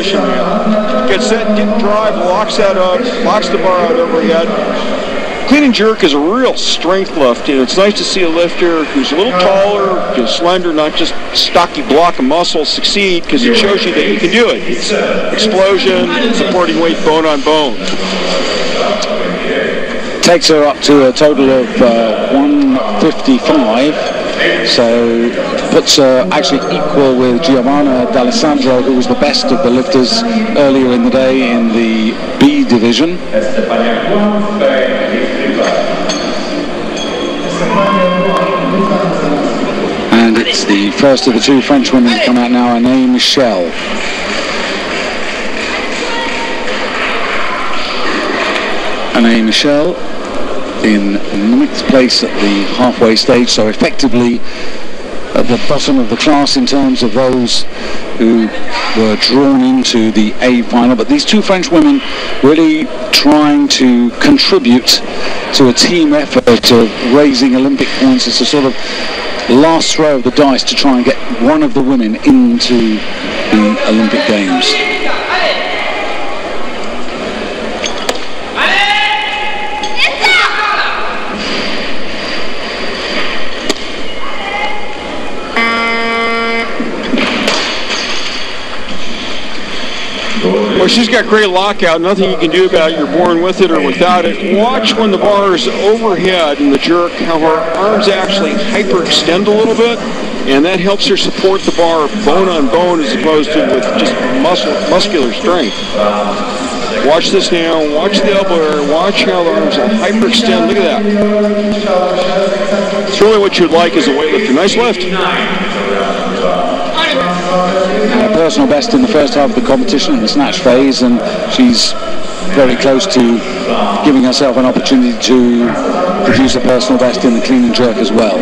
position, man. Get set, get drive, locks that up, locks the bar out overhead. Clean and jerk is a real strength lift, and it's nice to see a lifter who's a little taller, just slender, not just stocky block of muscle succeed, because it shows you that you can do it. It's explosion, supporting weight, bone on bone. Takes her up to a total of 155, so puts her actually equal with Giovanna D'Alessandro, who was the best of the lifters earlier in the day in the B division. And it's the first of the two French women to come out now, Anaïs Michel. Anaïs Michel in 9th place at the halfway stage, so effectively at the bottom of the class in terms of those who were drawn into the A final. But these two French women really trying to contribute to a team effort of raising Olympic points. It's a sort of last throw of the dice to try and get one of the women into the Olympic Games. Well, she's got great lockout. Nothing you can do about it. You're born with it or without it. Watch when the bar is overhead in the jerk, how her arms actually hyperextend a little bit, and that helps her support the bar bone on bone as opposed to with just muscular strength. Watch this now. Watch the elbow area. Watch how the arms will hyperextend. Look at that. It's really what you'd like as a weightlifter. Nice lift. Personal best in the first half of the competition in the snatch phase, and she's very close to giving herself an opportunity to produce a personal best in the clean and jerk as well.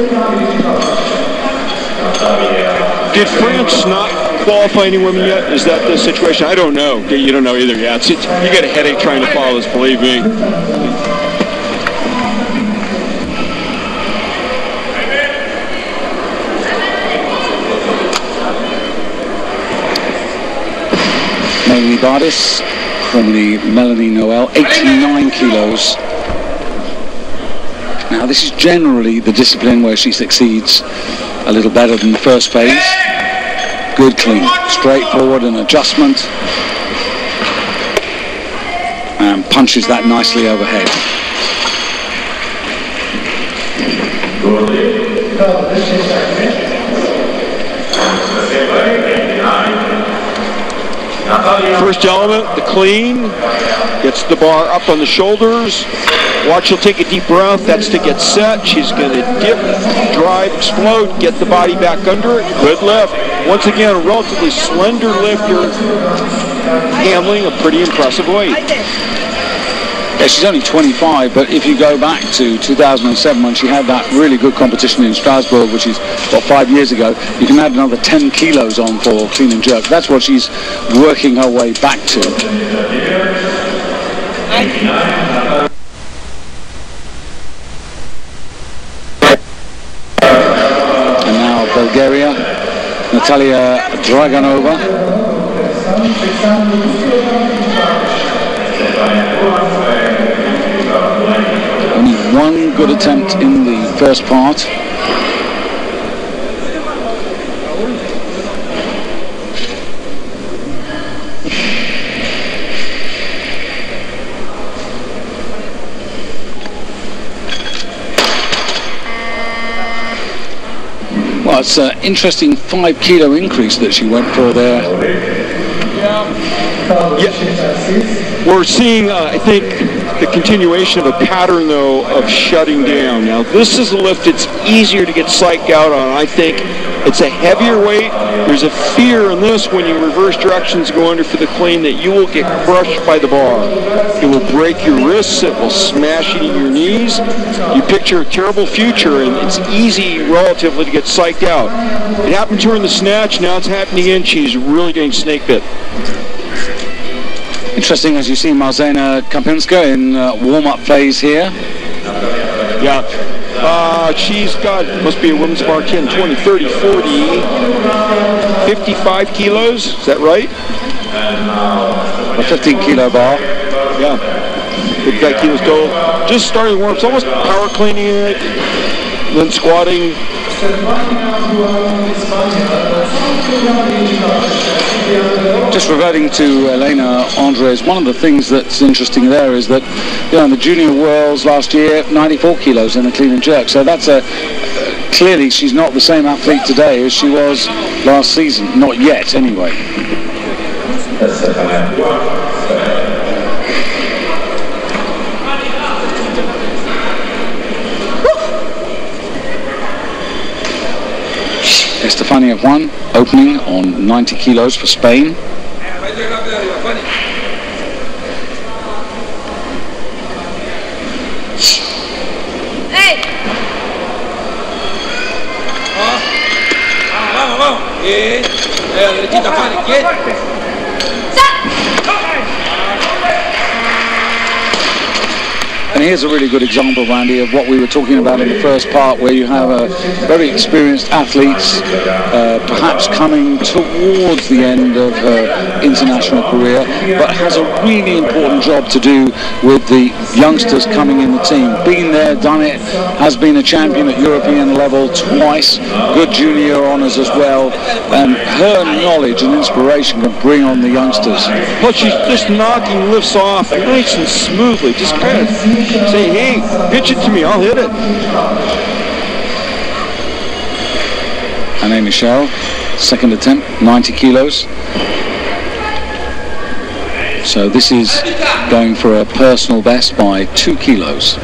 Did France not qualify any women yet? Is that the situation? I don't know. You don't know either. Yeah, you get a headache trying to follow this, believe me. Melanie Bardis, formerly Melanie Noel, 89 kilos. Now this is generally the discipline where she succeeds a little better than the first phase. Good clean, straightforward, an adjustment, and punches that nicely overhead. First element, the clean, gets the bar up on the shoulders. Watch, she'll take a deep breath. That's to get set. She's going to dip, drive, explode, get the body back under it. Good lift. Once again, a relatively slender lifter handling a pretty impressive weight. Yeah, she's only 25, but if you go back to 2007 when she had that really good competition in Strasbourg, which is, what, 5 years ago, you can add another 10 kilos on for clean and jerk. That's what she's working her way back to. And now Bulgaria, Natalia Draganova. Only one good attempt in the first part. Well, it's an interesting 5 kilo increase that she went for there. Yeah. We're seeing, I think, the continuation of a pattern, though, of shutting down. Now, this is a lift it's easier to get psyched out on. I think it's a heavier weight. There's a fear in this when you reverse directions go under for the clean that you will get crushed by the bar. It will break your wrists. It will smash you to your knees. You picture a terrible future, and it's easy, relatively, to get psyched out. It happened to her in the snatch. Now it's happening again. She's really getting snake bit. Interesting, as you see Marzena Kapinska in warm-up phase here. Yeah. She's got, must be a women's bar 10, 20, 30, 40, 55 kilos. Is that right? The 15-kilo bar. Yeah. 55 kilos total. Just starting the warm-ups, almost power cleaning it, then squatting. Just reverting to Elena Andres, one of the things that's interesting there is that, you know, in the Junior Worlds last year, 94 kilos in the clean and jerk. So that's clearly she's not the same athlete today as she was last season. Not yet, anyway. Estefania Juan opening on 90 kilos for Spain. And here's a really good example, Randy, of what we were talking about in the first part, where you have very experienced athletes, perhaps coming towards the end of her international career, but has a really important job to do with the youngsters coming in the team. Been there, done it, has been a champion at European level twice, good junior honours as well, and her knowledge and inspiration can bring on the youngsters. Plus she's just knocking lifts off nice and smoothly, just kind of say, hey, pitch it to me, I'll hit it. Anne Michel, second attempt, 90 kilos. So this is going for a personal best by 2 kilos.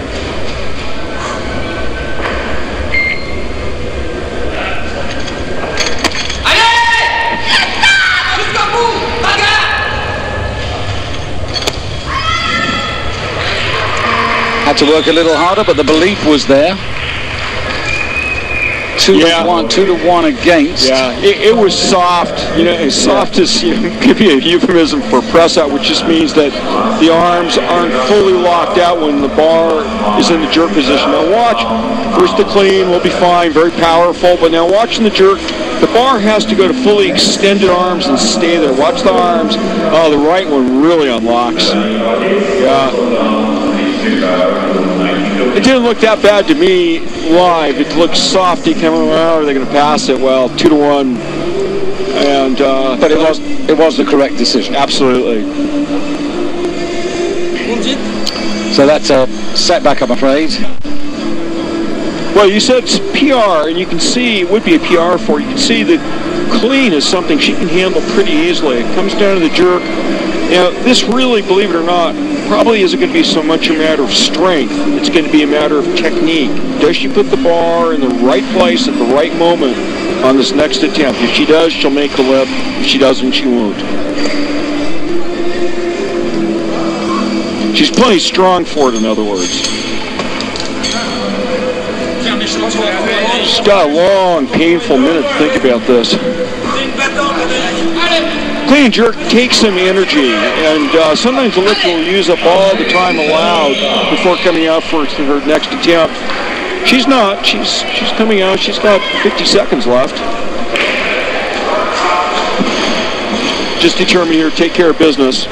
Had to work a little harder, but the belief was there. 2 to 1 against. Yeah, it was soft. You know, as soft as, you know, could be a euphemism for press out, which just means that the arms aren't fully locked out when the bar is in the jerk position. Now watch, first the clean will be fine, very powerful, but now watching the jerk, the bar has to go to fully extended arms and stay there. Watch the arms. Oh, the right one really unlocks. Yeah. It didn't look that bad to me live. It looked softy coming out. Are they going to pass it? Well, 2 to 1. And but it was the correct decision. Absolutely. So that's a setback, I'm afraid. Well, you said it's PR, and you can see it would be a PR for her. You can see that clean is something she can handle pretty easily. It comes down to the jerk. Now, this really, believe it or not, probably isn't going to be so much a matter of strength. It's going to be a matter of technique. Does she put the bar in the right place at the right moment on this next attempt? If she does, she'll make the lip. If she doesn't, she won't. She's plenty strong for it, in other words. She's got a long, painful minute to think about this. Clean and jerk takes some energy, and sometimes the lifter will use up all the time allowed before coming out for her next attempt. She's not. She's coming out. She's got 50 seconds left. Just determined here to take care of business.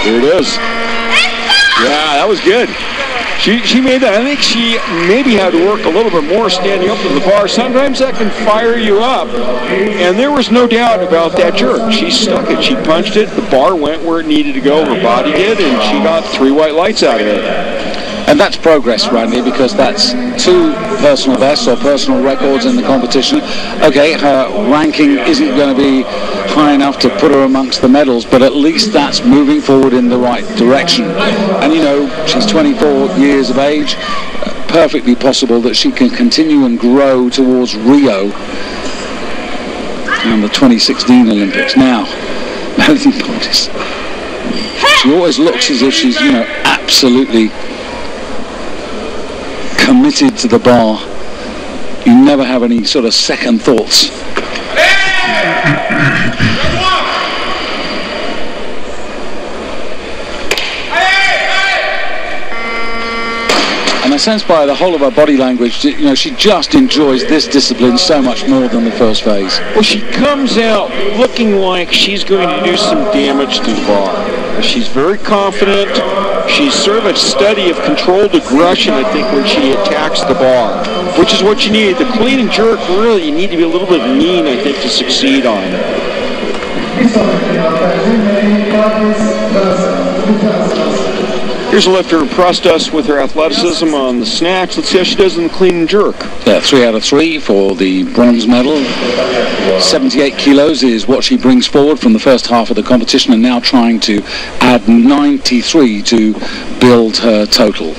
There it is. Yeah, that was good. She made that. I think she maybe had to work a little bit more standing up to the bar. Sometimes that can fire you up. And there was no doubt about that jerk. She stuck it. She punched it. The bar went where it needed to go. Her body did, and she got 3 white lights out of it. And that's progress, Randy, because that's 2 personal bests or personal records in the competition. Okay, her ranking isn't going to be high enough to put her amongst the medals, but at least that's moving forward in the right direction. And, you know, she's 24 years of age. Perfectly possible that she can continue and grow towards Rio and the 2016 Olympics. Now, Melody Pontis, she always looks as if she's, you know, absolutely committed to the bar. you never have any sort of second thoughts. And I sense by the whole of her body language, you know, she just enjoys this discipline so much more than the first phase. Well, she comes out looking like she's going to do some damage to the bar. She's very confident. She's sort of a study of controlled aggression, I think, when she attacks the bar, which is what you need. The clean and jerk, really, you need to be a little bit mean, I think, to succeed on. Here's a lifter who impressed us with her athleticism on the snatch. Let's see how she does in the clean and jerk. Yeah, 3 out of 3 for the bronze medal. 78 kilos is what she brings forward from the first half of the competition, and now trying to add 93 to build her total.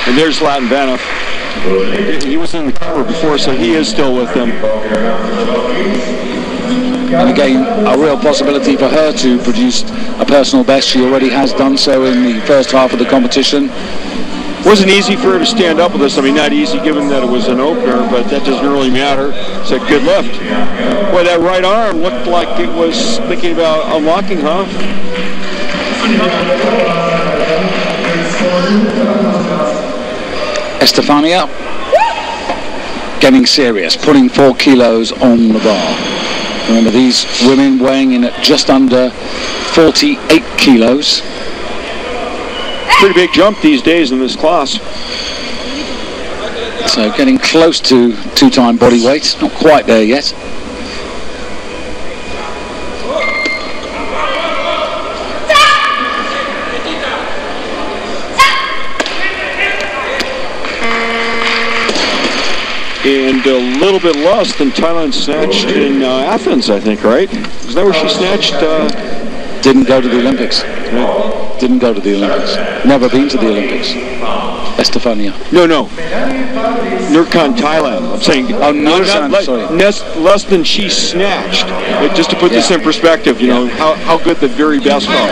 And there's Latin Banoff. He was in the cover before, so he is still with them. And again, a real possibility for her to produce a personal best. She already has done so in the first half of the competition. Wasn't easy for her to stand up with us. I mean, not easy given that it was an opener, but that doesn't really matter. It's a good lift. Boy, that right arm looked like it was thinking about unlocking, huh? Estefania getting serious, putting 4 kilos on the bar. Remember, these women weighing in at just under 48 kilos. Pretty big jump these days in this class. So getting close to 2-time body weight, not quite there yet. And a little bit less than Thailand snatched in Athens, I think, right? Is that where she snatched? Didn't go to the Olympics. No. Didn't go to the Olympics. Never been to the Olympics. Estefania. No. Nurkan, Thailand. I'm saying. Oh, Nurkan, sorry. Less than she snatched. But just to put this in perspective, you know, how good the very best are.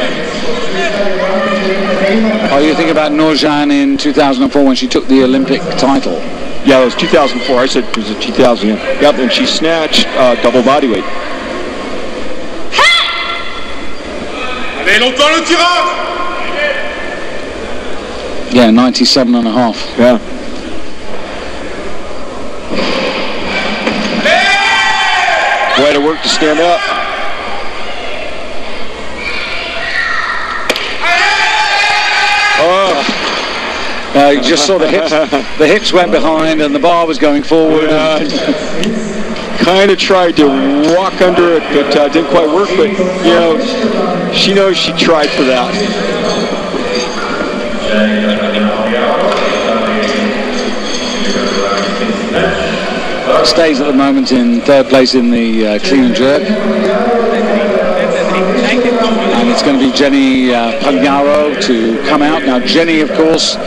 Oh, you think about Nurjan in 2004 when she took the Olympic title? Yeah, it was 2004. I said it was 2000. Yep, and she snatched double body weight. Yeah, 97.5. Yeah. Way to work to stand up. Oh. You just saw the hips. The hips went behind and the bar was going forward. Kind of tried to walk under it, but didn't quite work. But, you know, she knows she tried for that. Stays at the moment in 3rd place in the clean and jerk. And it's going to be Jenny Pagliaro to come out. Now, Jenny, of course,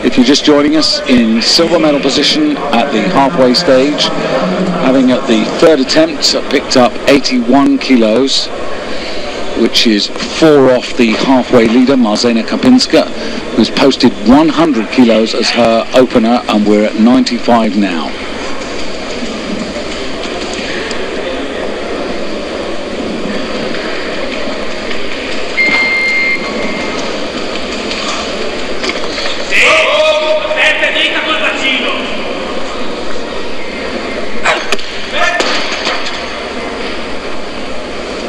if you're just joining us, in silver medal position at the halfway stage, having at the 3rd attempt picked up 81 kilos, which is 4 off the halfway leader, Marzena Kapinska, who's posted 100 kilos as her opener, and we're at 95 now.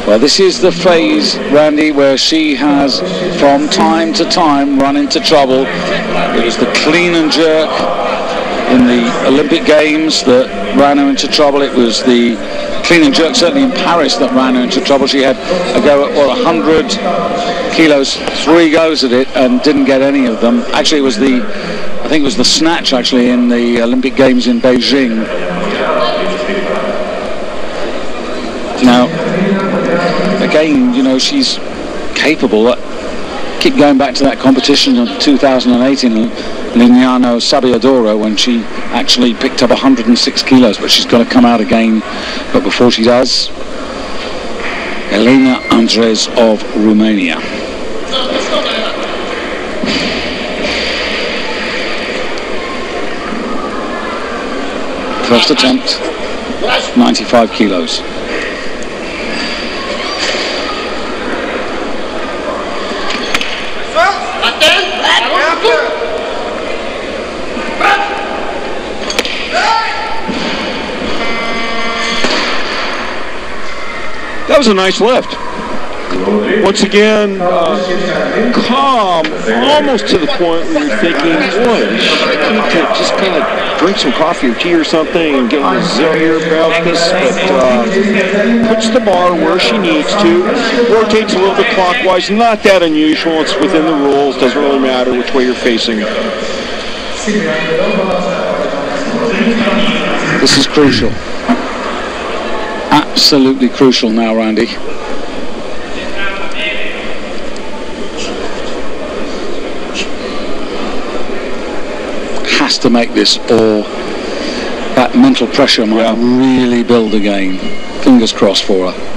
Well, this is the phase, Randy, where she has, from time to time, run into trouble. It was the clean and jerk in the Olympic Games that ran her into trouble. It was the clean and jerk, certainly in Paris, that ran her into trouble. She had a go at, 100 kilos, 3 goes at it, and didn't get any of them. Actually, it was I think it was the snatch, actually, in the Olympic Games in Beijing. Now, again, you know, she's capable. keep going back to that competition in 2008 in Lignano Sabbiadoro when she actually picked up 106 kilos, but she's got to come out again. But before she does, Elena Andres of Romania. First attempt, 95 kilos. That was a nice lift. Once again, calm, almost to the point where you're thinking, boy, I need to just kind of drink some coffee or tea or something and get a little zillier about this. But puts the bar where she needs to, rotates a little bit clockwise, not that unusual. It's within the rules, doesn't really matter which way you're facing. This is crucial. Absolutely crucial now, Randy. Has to make this, or that mental pressure might really build again. Fingers crossed for her.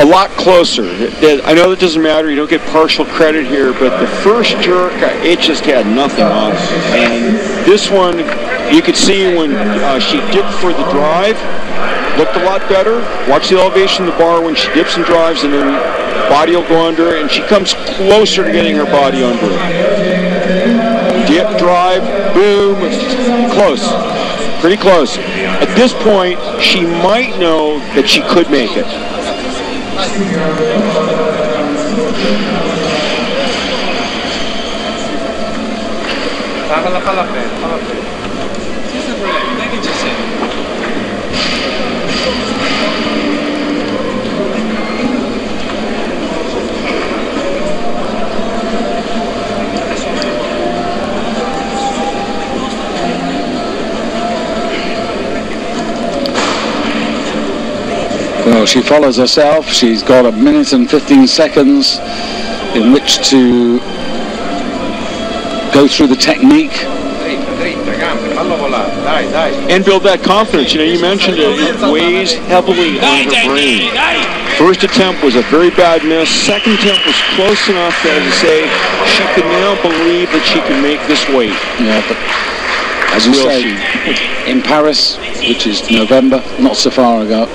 A lot closer. I know that doesn't matter, you don't get partial credit here, but the first jerk, it just had nothing on it. And this one, you could see when she dipped for the drive, looked a lot better. Watch the elevation of the bar when she dips and drives, and then body will go under, and she comes closer to getting her body under. Dip, drive, boom, close. Pretty close. At this point, she might know that she could make it. Well, she follows herself. She's got 1 minute and 15 seconds in which to go through the technique and build that confidence. You know, you mentioned it weighs heavily on her brain. First attempt was a very bad miss. Second attempt was close enough to say she can now believe that she can make this weight. Yeah, but as you say, in Paris, which is November, not so far ago,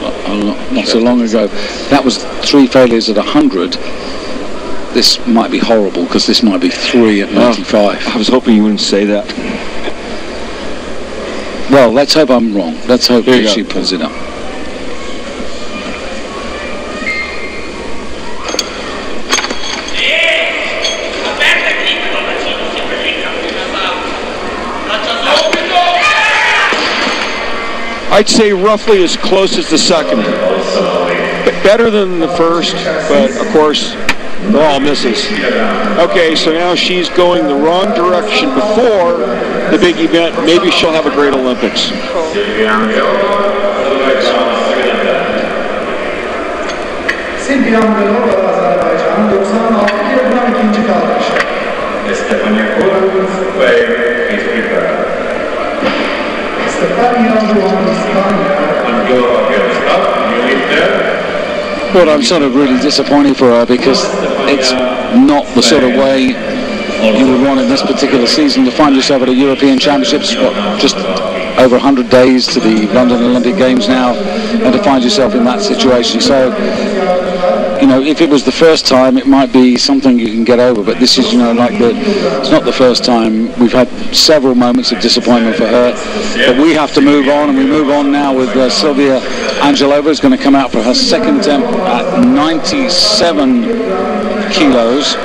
not so long ago, that was 3 failures at 100. This might be horrible because this might be 3 at 95. I was hoping you wouldn't say that. Well, let's hope I'm wrong. Let's hope that she pulls it up. I'd say roughly as close as the second. But better than the first, but of course, they're all misses. Okay, so now she's going the wrong direction before the big event. Maybe she'll have a great Olympics. Well, I'm sort of really disappointed for her because it's not the sort of way you would want in this particular season to find yourself at a European Championships, just over 100 days to the London Olympic Games now, and to find yourself in that situation. So, you know, if it was the first time, it might be something you can get over, but this is, you know, it's not the first time. We've had several moments of disappointment for her, but we have to move on, and we move on now with Silvia Angelova, who's going to come out for her second attempt at 97 kilos.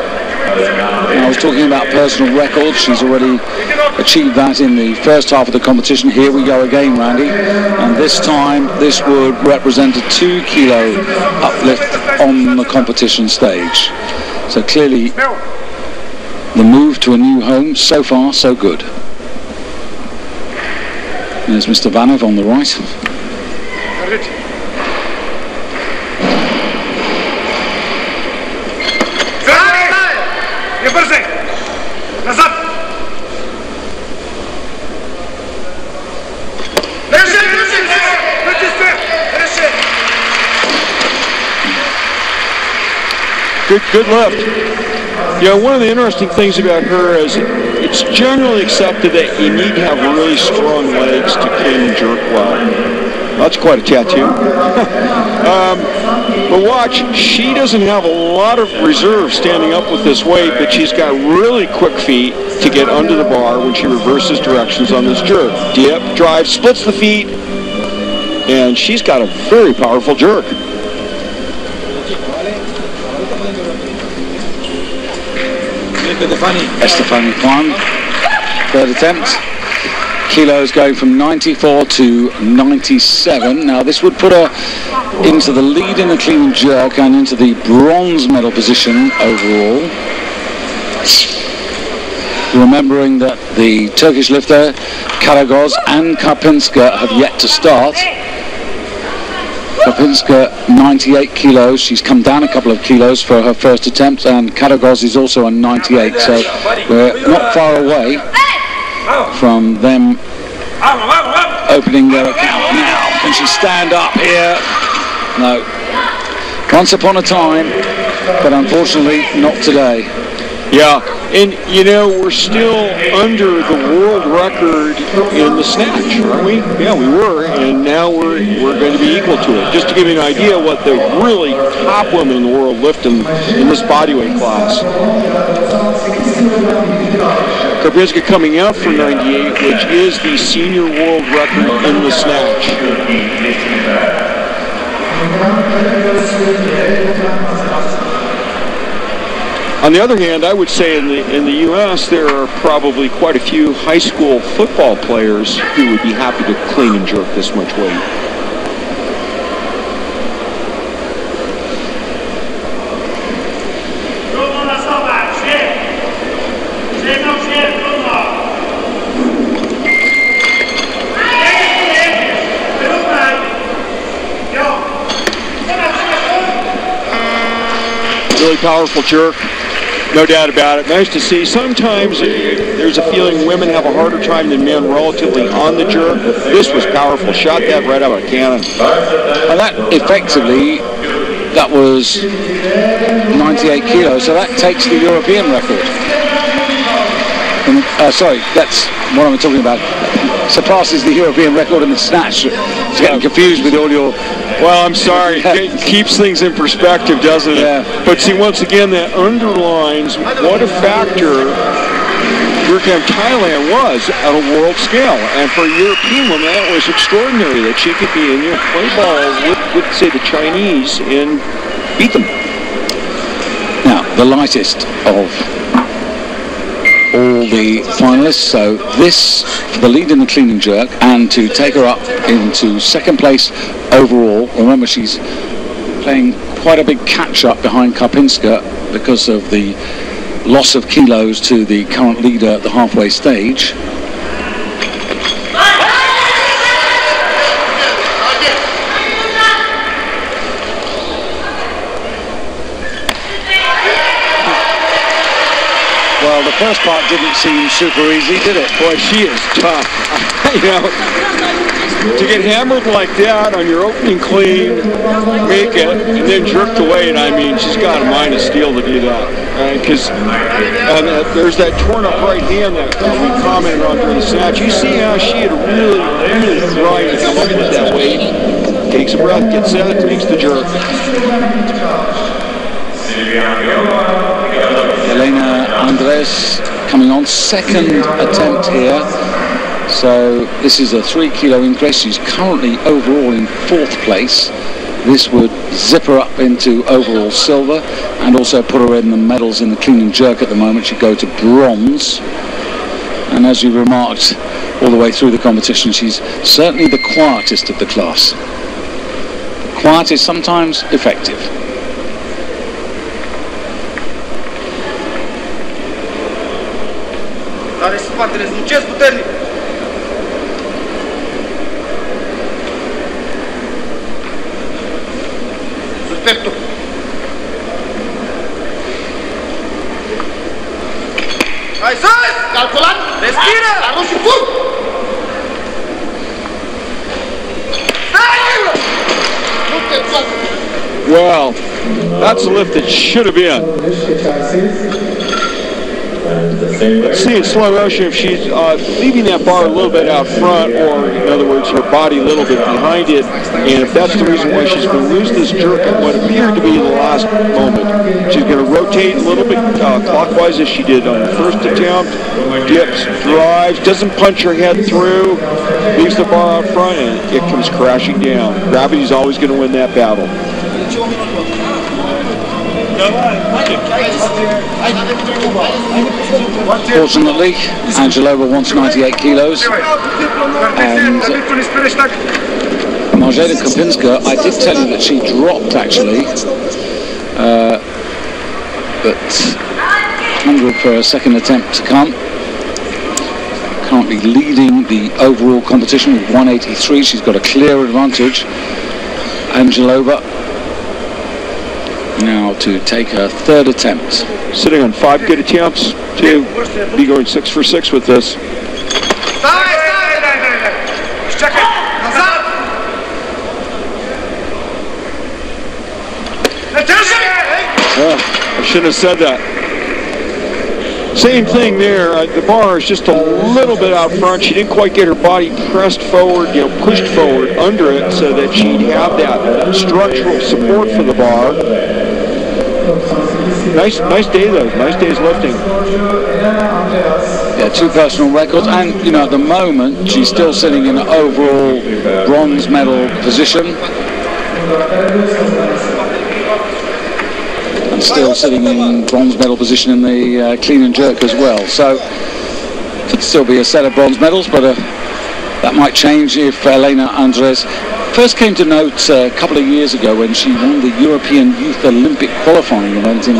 And I was talking about personal records. She's already achieved that in the first half of the competition. Here we go again, Randy, and this time this would represent a 2 kilo uplift on the competition stage. So clearly the move to a new home. So far, so good. There's Mr. Vanev on the right. Good lift. You know, one of the interesting things about her is it's generally accepted that you need to have really strong legs to clean and jerk well. That's quite a tattoo. But watch, she doesn't have a lot of reserve standing up with this weight, but she's got really quick feet to get under the bar when she reverses directions on this jerk. Dip, drive, splits the feet, and she's got a very powerful jerk. Estefani Kwan, third attempt. Kilos going from 94 to 97. Now this would put her into the lead in the clean and jerk and into the bronze medal position overall. Remembering that the Turkish lifter Karagöz and Karpinska have yet to start. Karpinska 98 kilos, she's come down a couple of kilos for her first attempt, and Karagöz is also on 98, so we're not far away from them opening their account now. Can she stand up here? No. Once upon a time, but unfortunately not today. Yeah, and you know, we're still under the world record in the snatch, aren't we? Yeah, we were, and now we're going to be equal to it. Just to give you an idea what the really top women in the world lift in this bodyweight class. Karpinska coming out for 98, which is the senior world record in the snatch. On the other hand, I would say in the U.S. there are probably quite a few high school football players who would be happy to clean and jerk this much weight. Really powerful jerk. No doubt about it. Nice to see. Sometimes there's a feeling women have a harder time than men relatively on the jerk. This was powerful. Shot that right out of a cannon. And that effectively, that was 98 kilos, so that takes the European record. Sorry, that's what I'm talking about. Surpasses the European record in the snatch. It's getting confused with all your... Well, I'm sorry. It keeps things in perspective, doesn't it? Yeah. But see, once again, that underlines what a factor Thailand was at a world scale. And for a European woman, that was extraordinary that she could be in here, play ball with, say, the Chinese and beat them. Now, the lightest of all the finalists, so this for the lead in the clean and jerk, and to take her up into second place overall. Remember, she's playing quite a big catch-up behind Karpinska because of the loss of kilos to the current leader at the halfway stage. Well, the first part didn't seem super easy, did it? Boy, she is tough. You know, to get hammered like that on your opening clean, make it, and then jerked away, and I mean, she's got a mind of steel to do that. Because there's that torn up right hand that we commented on during the snatch. You see how she had really tried to come up with that weight. Takes a breath, gets set, makes the jerk. Elena Andres coming on, second attempt here. So this is a 3 kilo increase. She's currently overall in 4th place. This would zip her up into overall silver and also put her in the medals in the clean and jerk at the moment. She'd go to bronze. And as you remarked all the way through the competition, she's certainly the quietest of the class. Quiet is sometimes effective. Sare spatele, zmucesc puternic. Perfecto. Hai sus! Calculat! Respira! Arunci și fug! Nu te facă! Well, that's a lift that should have been. Let's see in slow motion if she's leaving that bar a little bit out front, or in other words, her body a little bit behind it. And if that's the reason why she's going to lose this jerk at what appeared to be the last moment, she's going to rotate a little bit clockwise as she did on the first attempt, dips, drives, doesn't punch her head through, leaves the bar out front, and it comes crashing down. Gravity's always going to win that battle. Fortunately, Angelova wants 98 kilos, and Marjana Kopinska, I did tell you that she dropped actually, but 100 for a second attempt to come. Currently leading the overall competition with 183. She's got a clear advantage. Angelova now to take her third attempt. Sitting on 5 good attempts to be going 6 for 6 with this. I shouldn't have said that. Same thing there. The bar is just a little bit out front. She didn't quite get her body pressed forward, pushed forward under it so that she'd have that structural support for the bar. Nice day though. Nice day's lifting. Yeah, 2 personal records, and at the moment she's still sitting in an overall bronze medal position, and still sitting in bronze medal position in the clean and jerk as well. So could still be a set of bronze medals, but that might change if Elena Andres first came to note a couple of years ago when she won the European Youth Olympic qualifying event in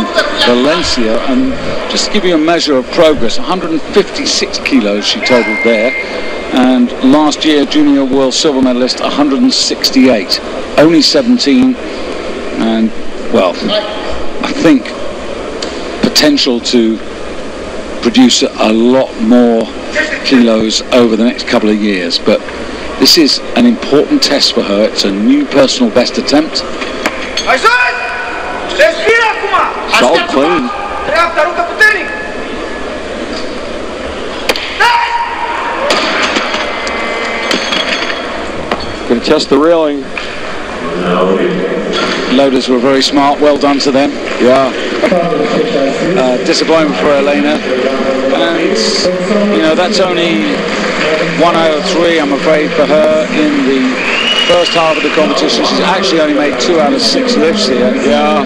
Valencia. And just to give you a measure of progress, 156 kilos she totaled there, and last year junior world silver medalist 168, only 17, and well, I think potential to produce a lot more kilos over the next couple of years. But this is an important test for her. It's a new personal best attempt. It's all clean. Going to test the railing. Loaders were very smart. Well done to them. Yeah. Disappointment for Elena. And, that's only 103, I'm afraid, for her in the first half of the competition. She's actually only made 2 out of 6 lifts here. Yeah.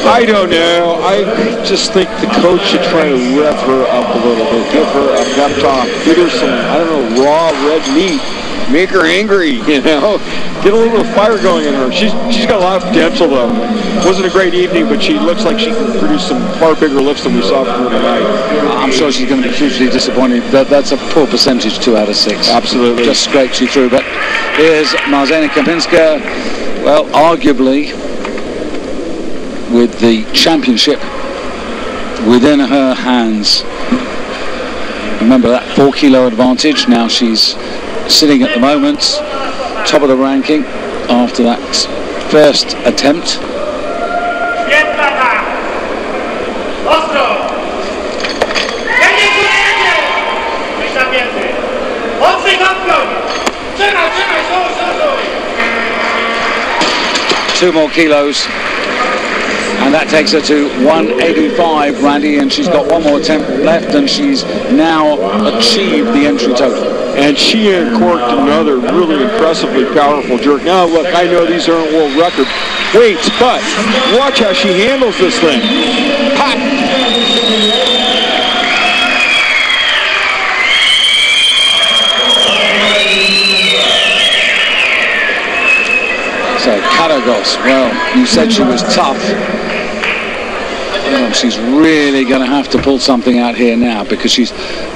I don't know. I just think the coach should try to rev her up a little bit. Give her a pep talk. Give her some, raw red meat. Make her angry, Get a little bit of fire going in her. She's got a lot of potential, though. Wasn't a great evening, but she looks like she can produce some far bigger lifts than we saw from her tonight. I'm sure she's going to be hugely disappointed. That's a poor percentage, 2 out of 6. Absolutely. Just scraped you through. But here's Marjana Kopinska, well, arguably with the championship within her hands. Remember that 4 kilo advantage. Now she's sitting at the moment top of the ranking after that first attempt. Two more kilos, and that takes her to 185, Randy, and she's got 1 more attempt left, and she's now achieved the entry total. And she uncorked another really impressively powerful jerk. Now, look, I know these aren't world record weights, but watch how she handles this thing. Hot. So, Karagos, well, you said she was tough. Oh, she's really going to have to pull something out here now, because she's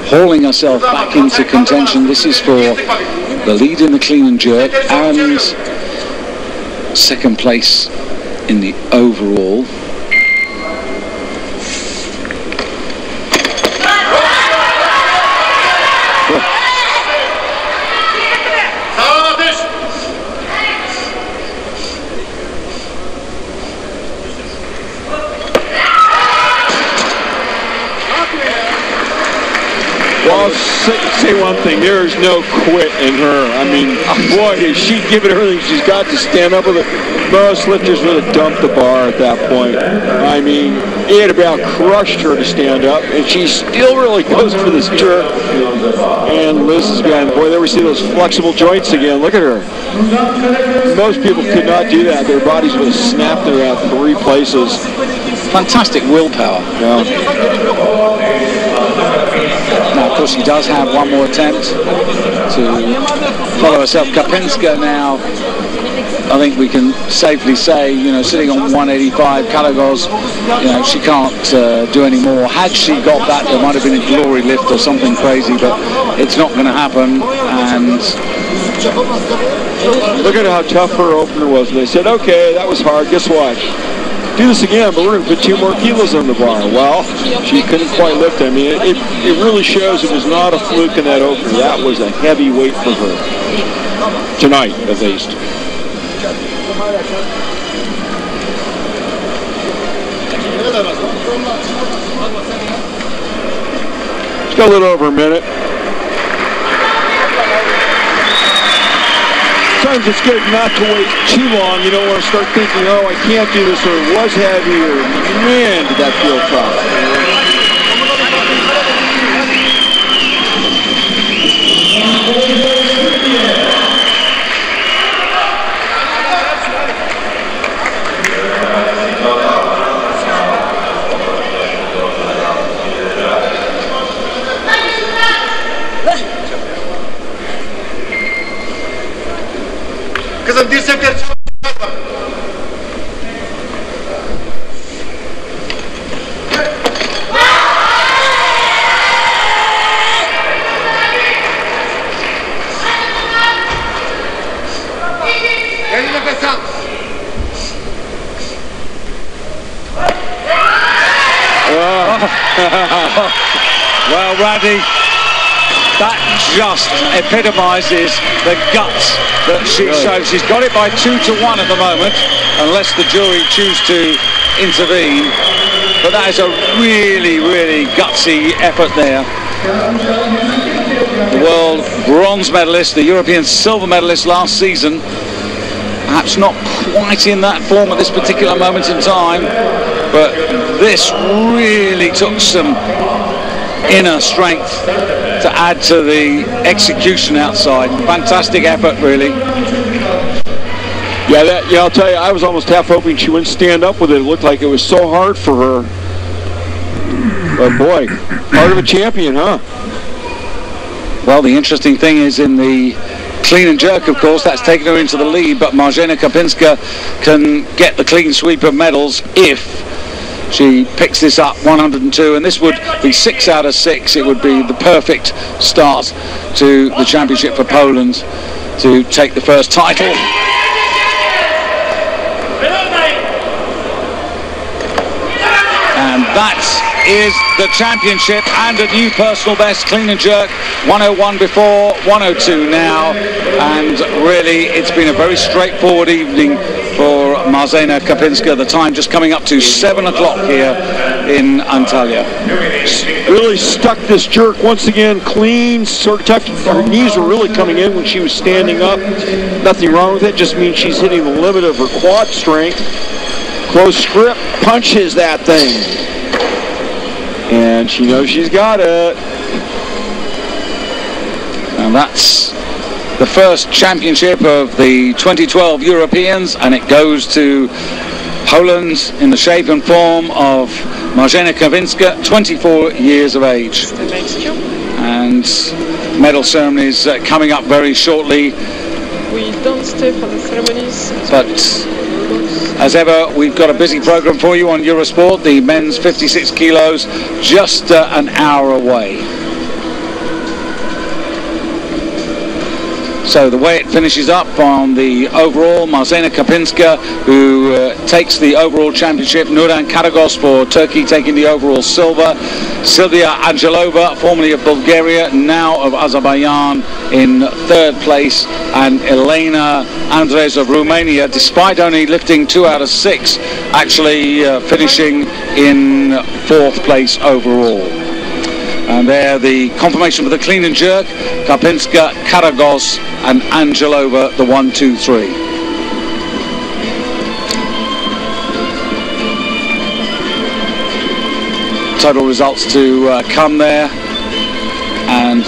hauling herself back into contention. This is for the lead in the clean and jerk and second place in the overall. Well, I'll say one thing, there is no quit in her. I mean, boy, is she giving everything she's got to stand up with it. Most lifters would have dumped the bar at that point. I mean, it about crushed her to stand up, and she still really goes for this jerk. And Liz is behind. Boy, there we see those flexible joints again. Look at her. Most people could not do that. Their bodies would have snapped in about 3 places. Fantastic willpower. Yeah. Now, of course, she does have one more attempt to follow herself. Kapinska now, I think we can safely say, you know, sitting on 185, Kalagos, you know, she can't do any more. Had she got that, there might have been a glory lift or something crazy, but it's not going to happen. And look at how tough her opener was. They said, okay, that was hard. Guess what? Do this again, but we're going to put 2 more kilos on the bar. Well, she couldn't quite lift it. I mean, it really shows it was not a fluke in that opener. That was a heavy weight for her. Tonight, at least. It's got a little over a minute. Sometimes it's good not to wait too long. You don't want to start thinking, oh, I can't do this, or it was heavy, or man, did that feel tough. Kızım dirsekler çıkar. Elini nefes al. Well, Raddy, that just epitomizes the guts that she shows. She's got it by 2-1 at the moment, unless the jury choose to intervene. But that is a really, really gutsy effort there. The world bronze medalist, the European silver medalist last season, perhaps not quite in that form at this particular moment in time, but this really took some inner strength to add to the execution outside. Fantastic effort, really. Yeah, I'll tell you, I was almost half hoping she wouldn't stand up with it. It looked like it was so hard for her. But boy, part of a champion, huh? Well, the interesting thing is in the clean and jerk, of course, that's taken her into the lead, but Marzena Kapinska can get the clean sweep of medals if she picks this up, 102, and this would be 6 out of 6. It would be the perfect start to the championship for Poland to take the first title. And that is the championship and a new personal best, clean and jerk, 101 before, 102 now, and really it's been a very straightforward evening for Marzena Kapinska. The time just coming up to 7 o'clock here in Antalya. Really stuck this jerk once again, clean, sort of tough. Her knees were really coming in when she was standing up. Nothing wrong with it, just means she's hitting the limit of her quad strength. Close grip, punches that thing. And she knows she's got it. And that's the first championship of the 2012 Europeans, and it goes to Poland in the shape and form of Marzena Kapinska, 24 years of age. And medal ceremonies coming up very shortly. We don't stay for the ceremonies. But As ever, we've got a busy program for you on Eurosport. The men's 56 kilos, just an hour away. So the way it finishes up on the overall, Marzena Kapinska, who takes the overall championship. Nuran Karagos for Turkey taking the overall silver. Silvia Angelova, formerly of Bulgaria, now of Azerbaijan, in third place. And Elena Andres of Romania, despite only lifting 2 out of 6, actually finishing in fourth place overall. And there the confirmation for the clean and jerk: Kapinska, Karagos and Angelova, the 1, 2, 3. Total results to come there, and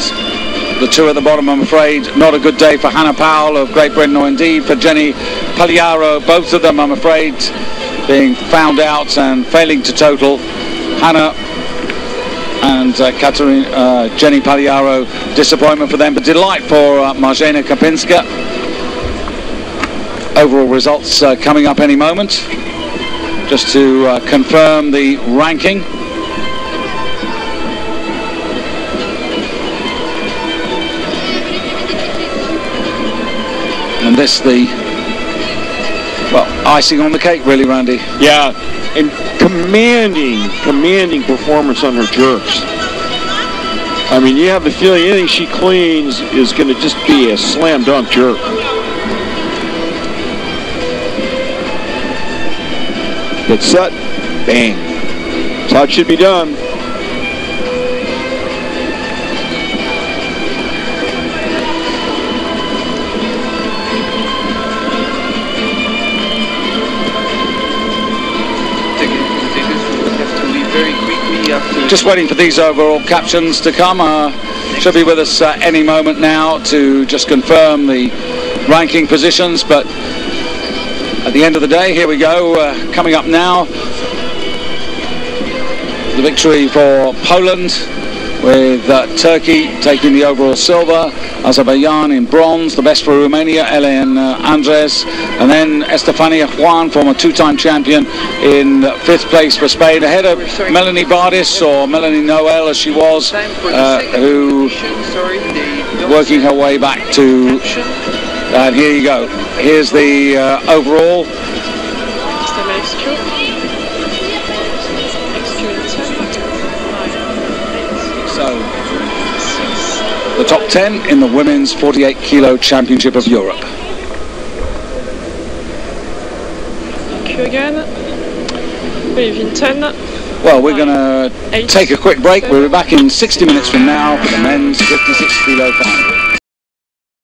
the two at the bottom, I'm afraid, not a good day for Hannah Powell of Great Britain, or indeed for Jenny Pagliaro. Both of them, I'm afraid, being found out and failing to total. Hannah and Jenny Pagliaro, disappointment for them, but delight for Marzena Kapinska. Overall results coming up any moment. Just to confirm the ranking. And this well, icing on the cake, really, Randy. Yeah, and commanding performance on her jerks. I mean, you have the feeling anything she cleans is going to just be a slam dunk jerk. Get set, bang. That's how it should be done. Just waiting for these overall captions to come. Should be with us any moment now to just confirm the ranking positions, but at the end of the day, here we go. Coming up now, the victory for Poland, with Turkey taking the overall silver, Azerbaijan in bronze, the best for Romania, Elena Andres, and then Estefania Juan, former two-time champion, in fifth place for Spain, ahead of Melanie Bardis, or Melanie Noel as she was, who working her way back to, and here you go, here's the overall. So, the top 10 in the women's 48 kilo championship of Europe. Thank you again. Well, we're going to take a quick break. We'll be back in 60 minutes from now for the men's 56 kilo final.